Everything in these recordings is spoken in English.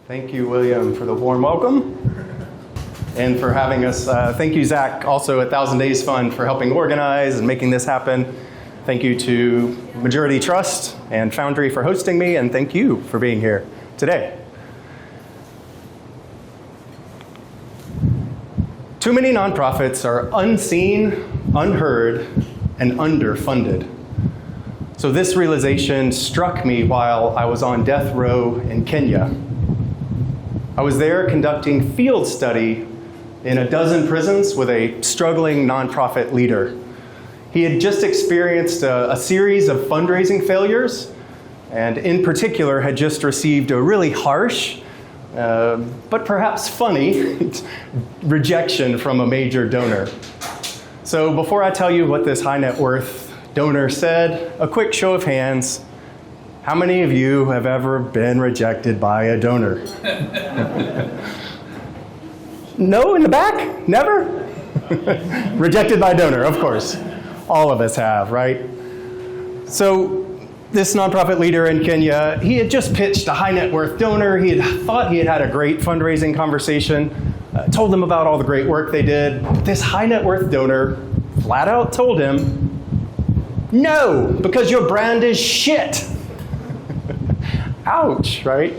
Thank you, William, for the warm welcome and for having us. Thank you, Zach, also at 1,000 Days Fund for helping organize and making this happen. Thank you to Majurity Trust and Foundry for hosting me, and thank you for being here today. Too many nonprofits are unseen, unheard, and underfunded. So this realization struck me while I was on death row in Kenya. I was there conducting field study in a dozen prisons with a struggling nonprofit leader. He had just experienced a series of fundraising failures, and in particular had just received a really harsh, but perhaps funny, rejection from a major donor. So before I tell you what this high net worth donor said, a quick show of hands. How many of you have ever been rejected by a donor? No, in the back? Never? Rejected by a donor, of course. All of us have, right? So this nonprofit leader in Kenya, he had just pitched a high net worth donor. He had thought he had had a great fundraising conversation, told them about all the great work they did. This high net worth donor flat out told him, no, because your brand is shit. Ouch, right?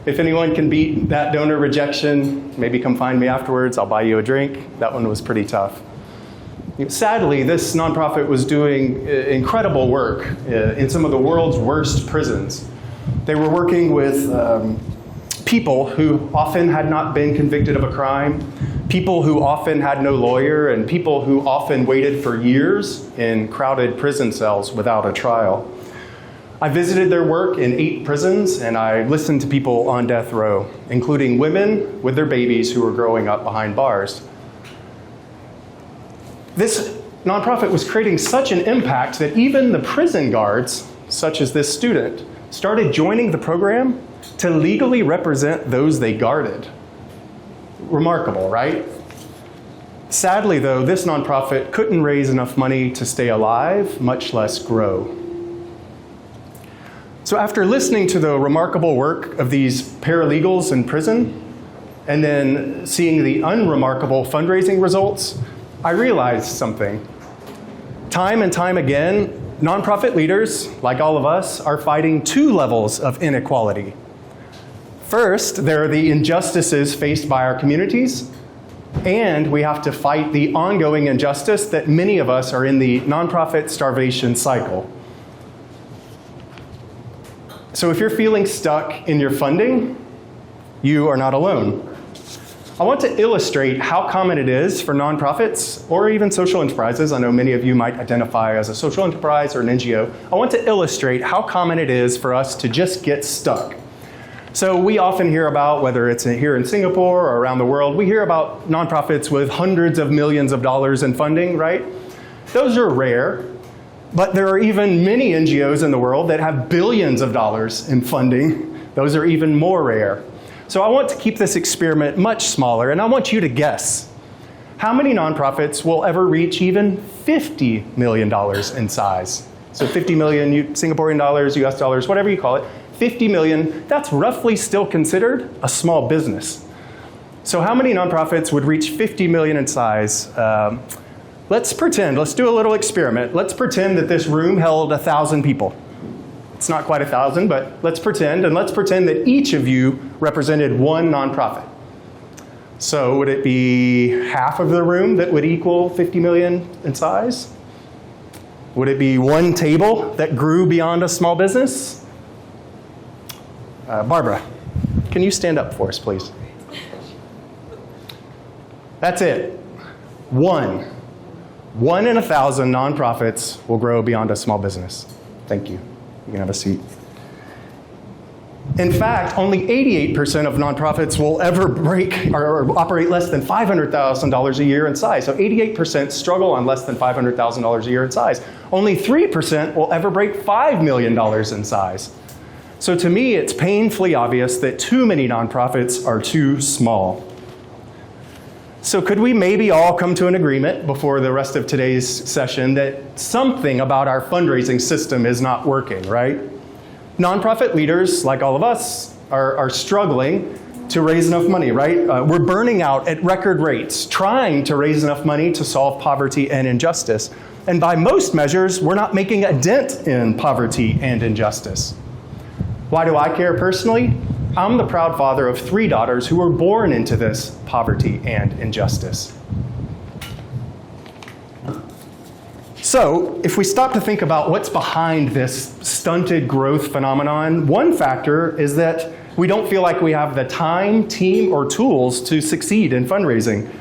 If anyone can beat that donor rejection, maybe come find me afterwards. I'll buy you a drink. That one was pretty tough. Sadly, this nonprofit was doing incredible work in some of the world's worst prisons. They were working with people who often had not been convicted of a crime, people who often had no lawyer, and people who often waited for years in crowded prison cells without a trial. I visited their work in 8 prisons, and I listened to people on death row, including women with their babies who were growing up behind bars. This nonprofit was creating such an impact that even the prison guards, such as this student, started joining the program to legally represent those they guarded. Remarkable, right? Sadly, though, this nonprofit couldn't raise enough money to stay alive, much less grow. So after listening to the remarkable work of these paralegals in prison, and then seeing the unremarkable fundraising results, I realized something. Time and time again, nonprofit leaders, like all of us, are fighting 2 levels of inequality. First, there are the injustices faced by our communities, and we have to fight the ongoing injustice that many of us are in the nonprofit starvation cycle. So if you're feeling stuck in your funding, you are not alone. I want to illustrate how common it is for nonprofits or even social enterprises. I know many of you might identify as a social enterprise or an NGO. I want to illustrate how common it is for us to just get stuck. So we often hear about, whether it's here in Singapore or around the world, we hear about nonprofits with hundreds of millions of dollars in funding, right? Those are rare. But there are even many NGOs in the world that have billions of dollars in funding. Those are even more rare. So I want to keep this experiment much smaller, and I want you to guess. How many nonprofits will ever reach even $50 million in size? So 50 million Singaporean dollars, US dollars, whatever you call it, 50 million, that's roughly still considered a small business. So how many nonprofits would reach 50 million in size? Let's pretend, let's do a little experiment. Let's pretend that this room held 1,000 people. It's not quite 1,000, but let's pretend, and let's pretend that each of you represented one nonprofit. So would it be half of the room that would equal 50 million in size? Would it be one table that grew beyond a small business? Barbara, can you stand up for us, please? That's it. One in 1,000 nonprofits will grow beyond a small business. Thank you. You can have a seat. In fact, only 88% of nonprofits will ever break or operate less than $500,000 a year in size. So 88% struggle on less than $500,000 a year in size. Only 3% will ever break $5 million in size. So to me, it's painfully obvious that too many nonprofits are too small. So could we maybe all come to an agreement before the rest of today's session that something about our fundraising system is not working, right? Nonprofit leaders, like all of us, are struggling to raise enough money, right? We're burning out at record rates, trying to raise enough money to solve poverty and injustice. And by most measures, we're not making a dent in poverty and injustice. Why do I care personally? I'm the proud father of 3 daughters who were born into this poverty and injustice. So, if we stop to think about what's behind this stunted growth phenomenon, one factor is that we don't feel like we have the time, team, or tools to succeed in fundraising.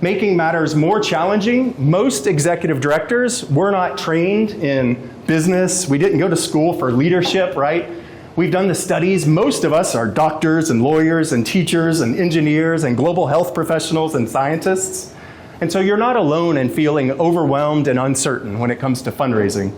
Making matters more challenging, most executive directors were not trained in business. We didn't go to school for leadership, right? We've done the studies. Most of us are doctors and lawyers and teachers and engineers and global health professionals and scientists. And so you're not alone in feeling overwhelmed and uncertain when it comes to fundraising.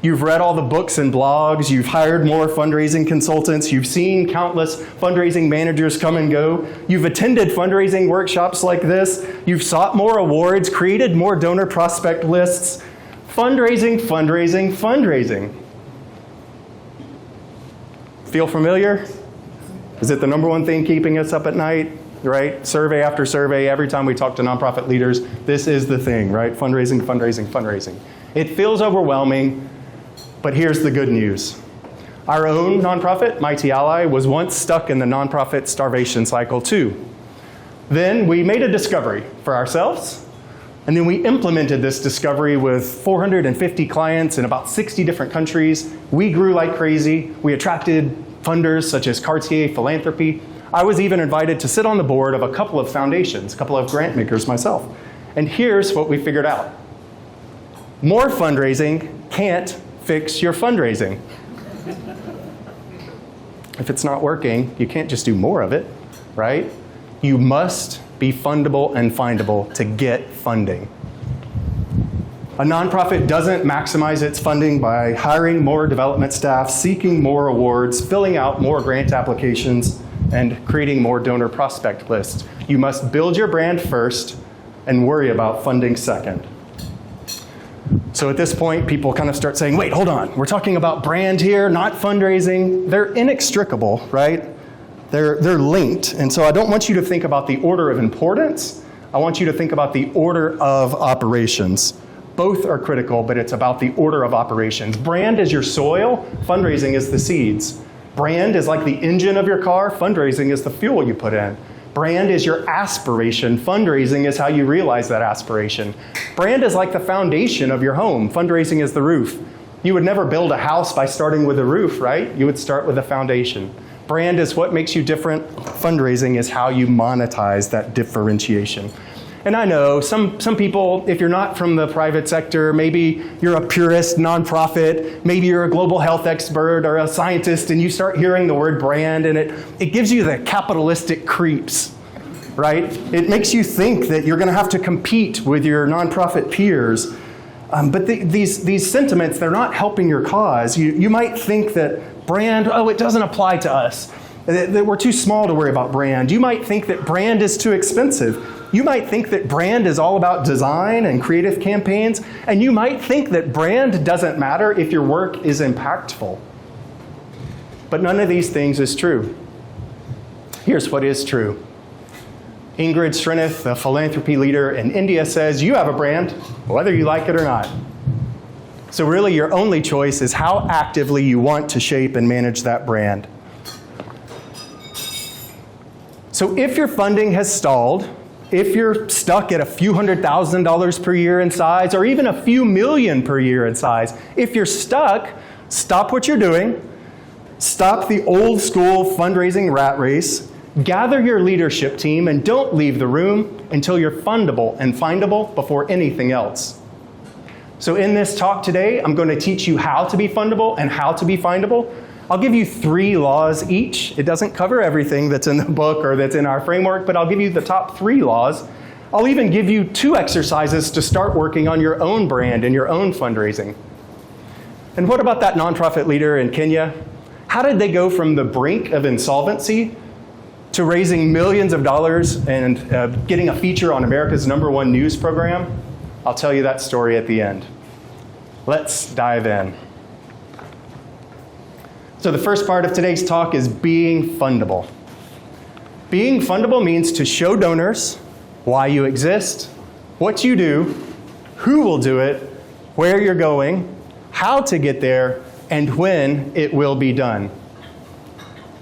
You've read all the books and blogs, you've hired more fundraising consultants, you've seen countless fundraising managers come and go, you've attended fundraising workshops like this, you've sought more awards, created more donor prospect lists. Fundraising, fundraising, fundraising. Feel familiar? Is it the number one thing keeping us up at night? Right? Survey after survey, every time we talk to nonprofit leaders, this is the thing, right? Fundraising, fundraising, fundraising. It feels overwhelming, but here's the good news. Our own nonprofit, Mighty Ally, was once stuck in the nonprofit starvation cycle too. Then we made a discovery for ourselves, and then we implemented this discovery with 450 clients in about 60 different countries. We grew like crazy. We attracted funders such as Cartier Philanthropy. I was even invited to sit on the board of a couple of foundations, a couple of grant makers myself. And here's what we figured out. More fundraising can't fix your fundraising. If it's not working, you can't just do more of it, right? You must be fundable and findable to get funding. A nonprofit doesn't maximize its funding by hiring more development staff, seeking more awards, filling out more grant applications, and creating more donor prospect lists. You must build your brand first and worry about funding second. So at this point, people kind of start saying, wait, hold on. We're talking about brand here, not fundraising. They're inextricable, right? They're linked. And so I don't want you to think about the order of importance. I want you to think about the order of operations. Both are critical, but it's about the order of operations. Brand is your soil. Fundraising is the seeds. Brand is like the engine of your car. Fundraising is the fuel you put in. Brand is your aspiration. Fundraising is how you realize that aspiration. Brand is like the foundation of your home. Fundraising is the roof. You would never build a house by starting with a roof, right? You would start with a foundation. Brand is what makes you different. Fundraising is how you monetize that differentiation. And I know some people, if you're not from the private sector, maybe you're a purist nonprofit, maybe you're a global health expert or a scientist, and you start hearing the word brand, and it gives you the capitalistic creeps, right? It makes you think that you're going to have to compete with your nonprofit peers. But these sentiments, they're not helping your cause. You might think that brand, it doesn't apply to us, that we're too small to worry about brand. You might think that brand is too expensive. You might think that brand is all about design and creative campaigns, and you might think that brand doesn't matter if your work is impactful. But none of these things is true. Here's what is true. Ingrid Srinath, the philanthropy leader in India, says you have a brand, whether you like it or not. So really your only choice is how actively you want to shape and manage that brand. So if your funding has stalled, if you're stuck at a few $100,000 per year in size, or even a few million per year in size, if you're stuck, stop what you're doing, stop the old school fundraising rat race, gather your leadership team, and don't leave the room until you're fundable and findable before anything else. So in this talk today, I'm going to teach you how to be fundable and how to be findable. I'll give you 3 laws each. It doesn't cover everything that's in the book or that's in our framework, but I'll give you the top 3 laws. I'll even give you 2 exercises to start working on your own brand and your own fundraising. And what about that nonprofit leader in Kenya? How did they go from the brink of insolvency to raising millions of dollars and getting a feature on America's #1 news program? I'll tell you that story at the end. Let's dive in. So the first part of today's talk is being fundable. Being fundable means to show donors why you exist, what you do, who will do it, where you're going, how to get there, and when it will be done.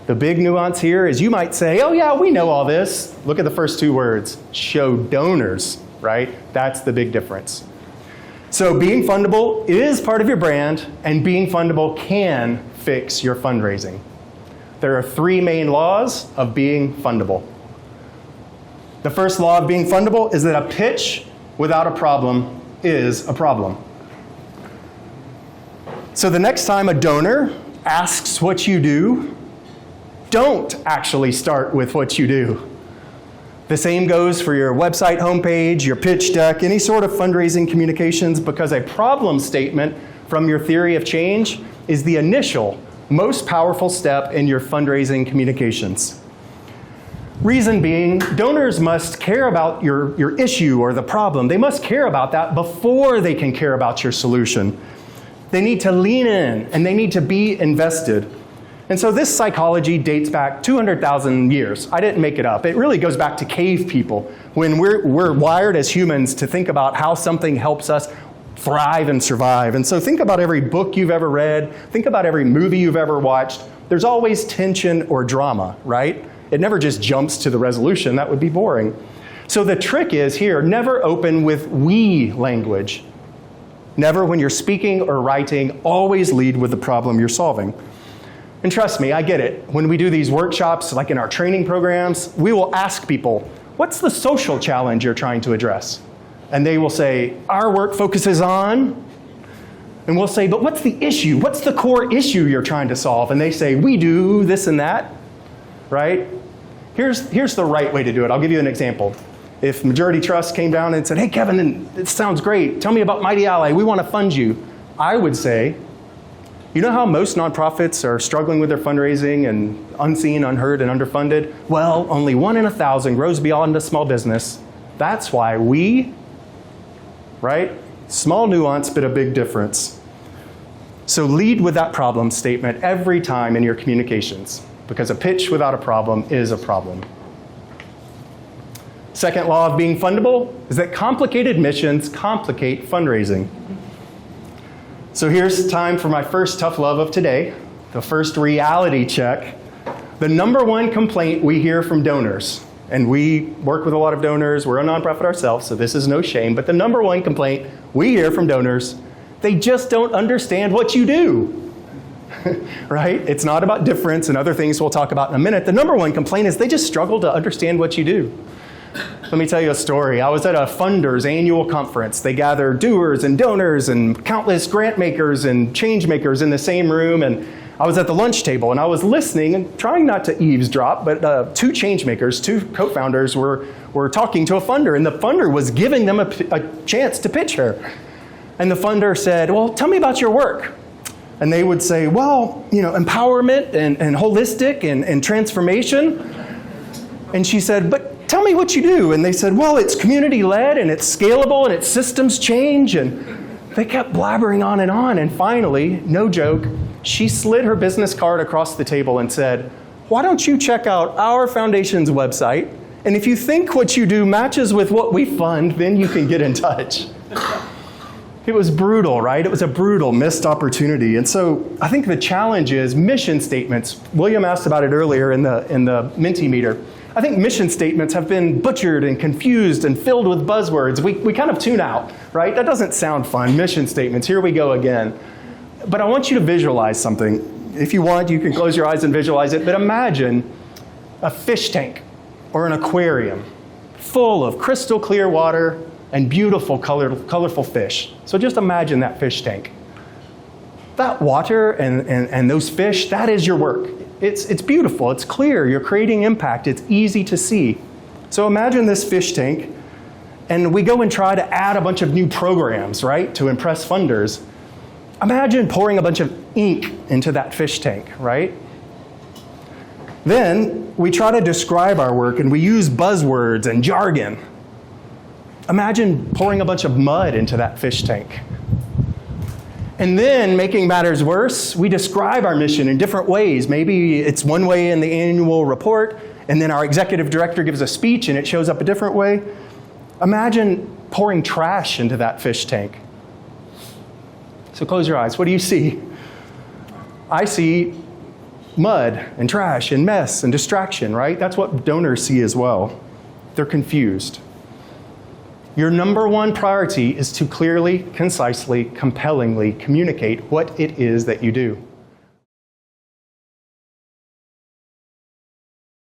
The big nuance here is you might say, oh yeah, we know all this. Look at the first two words, show donors, right? That's the big difference. So being fundable is part of your brand, and being fundable can fix your fundraising. There are 3 main laws of being fundable. The first law of being fundable is that a pitch without a problem is a problem. So the next time a donor asks what you do, don't actually start with what you do. The same goes for your website homepage, your pitch deck, any sort of fundraising communications, because a problem statement from your theory of change is the initial, most powerful step in your fundraising communications. Reason being, donors must care about your issue or the problem. They must care about that before they can care about your solution. They need to lean in and they need to be invested. And so this psychology dates back 200,000 years. I didn't make it up. It really goes back to cave people, when we're wired as humans to think about how something helps us thrive and survive. And so think about every book you've ever read, think about every movie you've ever watched. There's always tension or drama, right? It never just jumps to the resolution. That would be boring. So the trick is here, never open with we language. Never, when you're speaking or writing, always lead with the problem you're solving. And trust me, I get it. When we do these workshops, like in our training programs, we will ask people, what's the social challenge you're trying to address? And they will say, our work focuses on, and we'll say, but what's the issue? What's the core issue you're trying to solve? And they say, we do this and that, right? Here's the right way to do it. I'll give you an example. If Majurity Trust came down and said, hey, Kevin, it sounds great. Tell me about Mighty Ally. We want to fund you. I would say, you know how most nonprofits are struggling with their fundraising and unseen, unheard, and underfunded? Well, only 1 in 1,000 grows beyond a small business. That's why we, right? Small nuance, but a big difference. So lead with that problem statement every time in your communications, because a pitch without a problem is a problem. Second law of being fundable is that complicated missions complicate fundraising. So here's time for my first tough love of today, the first reality check. The number 1 complaint we hear from donors, and we work with a lot of donors, we're a nonprofit ourselves, so this is no shame, but the number 1 complaint we hear from donors, they just don't understand what you do, right? It's not about difference and other things we'll talk about in a minute. The number 1 complaint is they just struggle to understand what you do. Let me tell you a story. I was at a funders annual conference. They gather doers and donors and countless grant makers and change makers in the same room. And I was at the lunch table and I was listening and trying not to eavesdrop, but 2 change makers, 2 co-founders were talking to a funder, and the funder was giving them a chance to pitch her. And the funder said, well, tell me about your work. And they would say, well, empowerment and holistic and transformation. And she said, but tell me what you do. And they said, well, it's community-led and it's scalable and it's systems change. And they kept blabbering on. And finally, no joke, she slid her business card across the table and said, why don't you check out our foundation's website? And if you think what you do matches with what we fund, then you can get in touch. It was brutal, right? It was a brutal missed opportunity. And so I think the challenge is mission statements. William asked about it earlier in the Mentimeter. I think mission statements have been butchered and confused and filled with buzzwords. We kind of tune out, right? That doesn't sound fun. Mission statements, here we go again. But I want you to visualize something. If you want, you can close your eyes and visualize it, but imagine a fish tank or an aquarium full of crystal clear water and beautiful colorful fish. So just imagine that fish tank. That water and those fish, that is your work. It's beautiful, it's clear, you're creating impact, it's easy to see. So imagine this fish tank, and we go and try to add a bunch of new programs, right, to impress funders. Imagine pouring a bunch of ink into that fish tank, right? Then we try to describe our work and we use buzzwords and jargon. Imagine pouring a bunch of mud into that fish tank. And then, making matters worse, we describe our mission in different ways. Maybe it's one way in the annual report, and then our executive director gives a speech and it shows up a different way. Imagine pouring trash into that fish tank. So close your eyes. What do you see? I see mud and trash and mess and distraction, right? That's what donors see as well. They're confused. Your number one priority is to clearly, concisely, compellingly communicate what it is that you do.